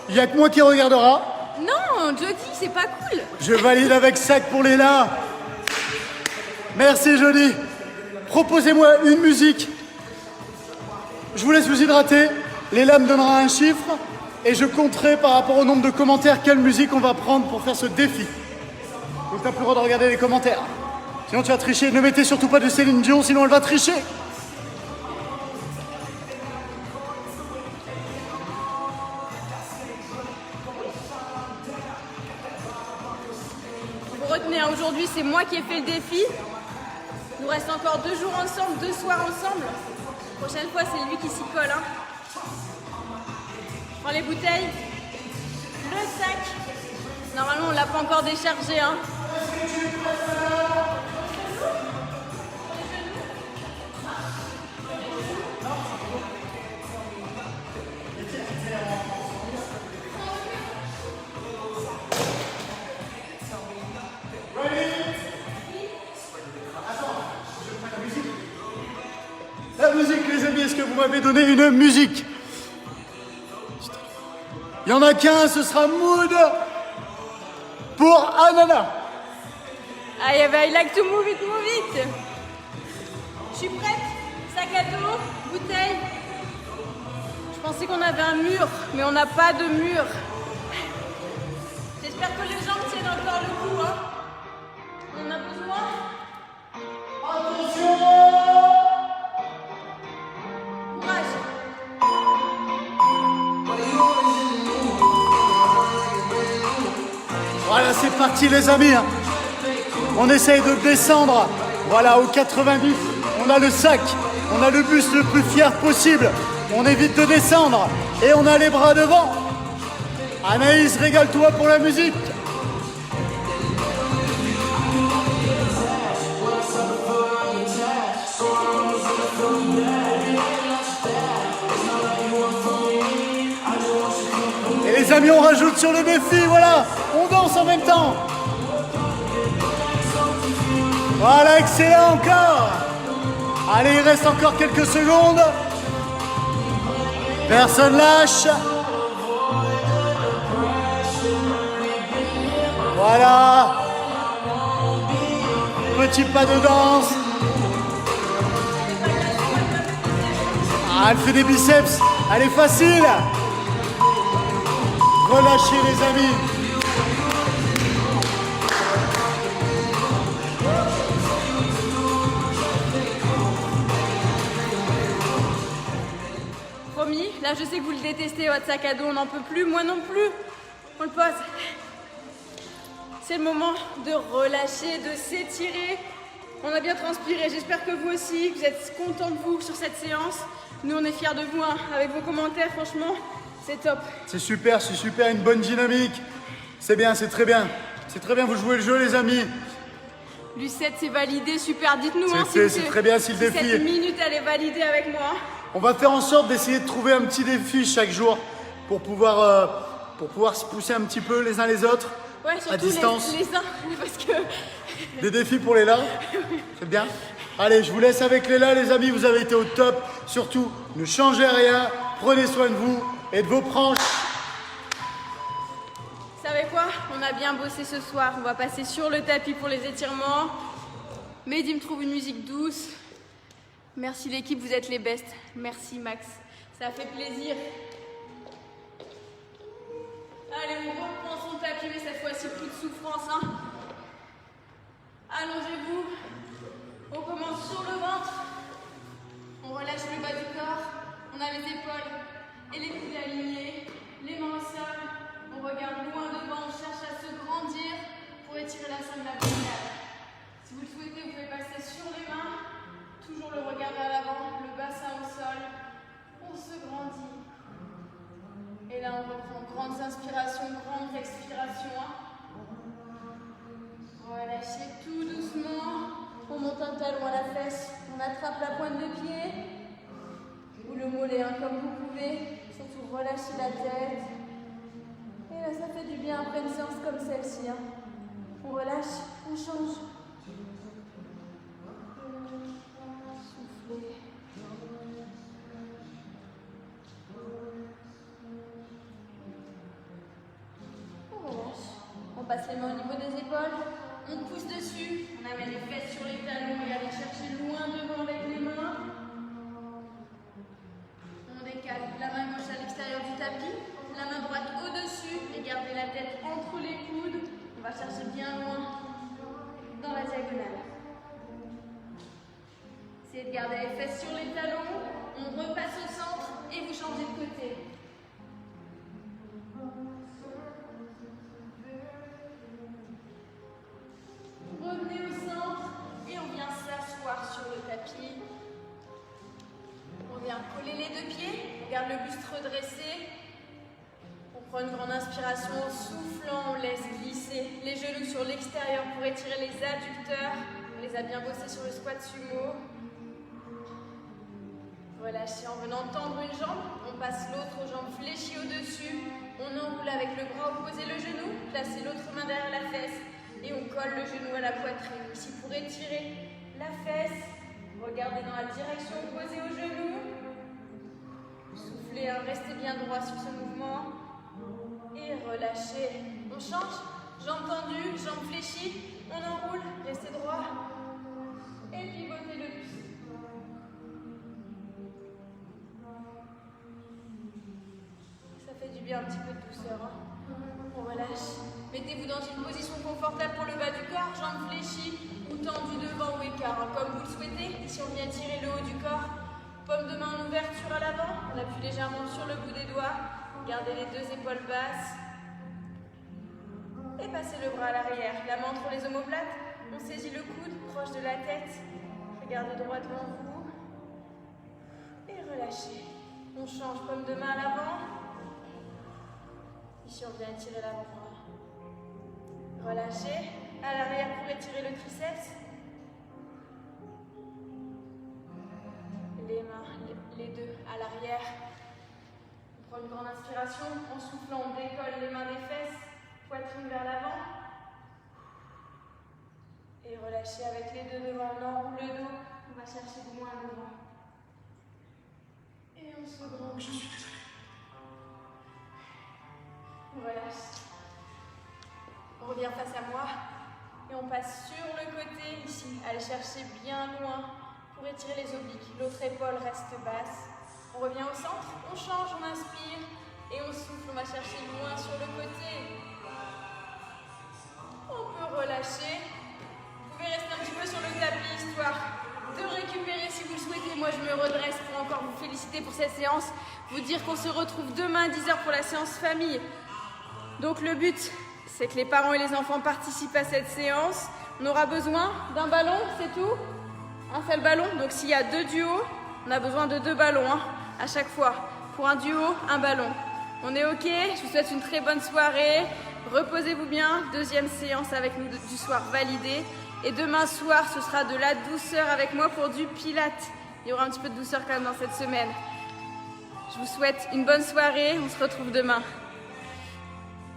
Il n'y a que moi qui regardera. Non, Jody, c'est pas cool. Je valide avec sac pour Léla. Merci, Jody. Proposez-moi une musique. Je vous laisse vous hydrater. Léla me donnera un chiffre et je compterai par rapport au nombre de commentaires quelle musique on va prendre pour faire ce défi. Donc t'as plus le droit de regarder les commentaires. Sinon tu vas tricher. Ne mettez surtout pas de Céline Dion, sinon elle va tricher. Vous retenez, hein, aujourd'hui, c'est moi qui ai fait le défi. Il nous reste encore 2 jours ensemble, 2 soirs ensemble. La prochaine fois, c'est lui qui s'y colle. Hein. Je prends les bouteilles, le sac. Normalement, on l'a pas encore déchargé. Hein. La musique, les amis, est-ce que vous m'avez donné une musique? Il y en a qu'un, ce sera Mood pour Anana. I like to move it, move it. Je suis prête. Sac à dos, bouteille. Je pensais qu'on avait un mur, mais on n'a pas de mur. J'espère que les jambes tiennent encore le coup. Hein. On en a besoin. Attention! Courage. Voilà, c'est parti, les amis. On essaye de descendre. Voilà, au 90. On a le sac. On a le buste le plus fier possible. On évite de descendre. Et on a les bras devant. Anaïs, régale-toi pour la musique. Et les amis, on rajoute sur le défi, voilà. On danse en même temps. Voilà, excellent encore. Allez, il reste encore quelques secondes. Personne lâche. Voilà. Petit pas de danse. Ah, elle fait des biceps. Elle est facile. Relâchez, les amis. Promis, là je sais que vous le détestez, votre sac à dos, on n'en peut plus, moi non plus. On le pose. C'est le moment de relâcher, de s'étirer. On a bien transpiré, j'espère que vous aussi, vous êtes contents de vous sur cette séance. Nous on est fiers de vous, hein, avec vos commentaires, franchement, C'est top. C'est super, une bonne dynamique. C'est bien, c'est très bien. C'est très bien, vous jouez le jeu les amis. Lucette, c'est validé, super. Dites-nous c'est très bien si le défi. Cette minute, elle est validée avec moi. On va faire en sorte d'essayer de trouver un petit défi chaque jour pour pouvoir se pousser un petit peu les uns les autres. Ouais, surtout à distance. Les uns, parce que... Des défis pour Léla, c'est bien. Allez, je vous laisse avec Léla les amis, vous avez été au top. Surtout, ne changez rien, prenez soin de vous et de vos branches. Vous savez quoi? On a bien bossé ce soir, on va passer sur le tapis pour les étirements. Mehdi me trouve une musique douce. Merci l'équipe, vous êtes les bestes. Merci Max, ça fait plaisir. Allez, on reprend son tapis, mais cette fois-ci plus de souffrance. Hein. Allongez-vous. On commence sur le ventre. On relâche le bas du corps. On a les épaules et les coudes alignés. Les mains au sol. On regarde loin devant. On cherche à se grandir pour étirer la cingle abdominale. Si vous le souhaitez, vous pouvez passer sur les mains. Toujours le regard vers l'avant. Le bassin au sol. On se grandit. Et là, on reprend grandes inspirations, grandes expirations. Relâchez tout doucement. On monte un talon à la fesse. On attrape la pointe de pied. Ou le mollet, hein, comme vous pouvez. Surtout relâchez la tête. Et là, ça fait du bien après une séance comme celle-ci. Hein. On relâche, on change. Soufflez. On passe les mains au niveau des épaules, on pousse dessus, on amène les fesses sur les talons et allez chercher loin devant avec les mains. On décale la main gauche à l'extérieur du tapis, la main droite au-dessus et gardez la tête entre les coudes. On va chercher bien loin dans la diagonale. Essayez de garder les fesses sur les talons, on repasse au centre et vous changez de côté. Revenez au centre et on vient s'asseoir sur le tapis. On vient coller les deux pieds, on garde le buste redressé. On prend une grande inspiration en soufflant, on laisse glisser les genoux sur l'extérieur pour étirer les adducteurs. On les a bien bossés sur le squat sumo. Relâchez en venant tendre une jambe, on passe l'autre jambe fléchie au-dessus. On enroule avec le bras opposé le genou, placez l'autre main derrière la fesse. Et on colle le genou à la poitrine. Ici pour étirer la fesse. Regardez dans la direction opposée au genou. Soufflez, hein, restez bien droit sur ce mouvement. Et relâchez. On change. Jambes tendues, jambes fléchies. On enroule, restez droit. Et pivotez le buste. Ça fait du bien, un petit peu de douceur. Hein. On relâche. Mettez-vous dans une position confortable pour le bas du corps, jambes fléchies ou tendues devant ou écart, hein, comme vous le souhaitez. Ici, on vient tirer le haut du corps. Paume de main en ouverture à l'avant. On appuie légèrement sur le bout des doigts. Gardez les deux épaules basses. Et passez le bras à l'arrière. La main entre les omoplates. On saisit le coude proche de la tête. Regardez droit devant vous. Et relâchez. On change, paume de main à l'avant. Ici, on vient étirer l'avant-bras. Relâchez. À l'arrière pour étirer le triceps. Les mains, les deux à l'arrière. On prend une grande inspiration. En soufflant, on décolle les mains des fesses. Poitrine vers l'avant. Et relâchez avec les deux devant. On enroule le dos. On va chercher loin devant. Et on se grandit. On relâche. On revient face à moi. Et on passe sur le côté ici. Allez chercher bien loin pour étirer les obliques. L'autre épaule reste basse. On revient au centre. On change, on inspire. Et on souffle. On va chercher loin sur le côté. On peut relâcher. Vous pouvez rester un petit peu sur le tapis, histoire de récupérer si vous le souhaitez. Moi, je me redresse pour encore vous féliciter pour cette séance. Vous dire qu'on se retrouve demain à 10h pour la séance famille. Donc le but, c'est que les parents et les enfants participent à cette séance. On aura besoin d'un ballon, c'est tout. Un seul ballon. Donc s'il y a deux duos, on a besoin de 2 ballons hein, à chaque fois. Pour un duo, un ballon. On est ok? Je vous souhaite une très bonne soirée. Reposez-vous bien. Deuxième séance avec nous du soir validée. Et demain soir, ce sera de la douceur avec moi pour du pilates. Il y aura un petit peu de douceur quand même dans cette semaine. Je vous souhaite une bonne soirée. On se retrouve demain.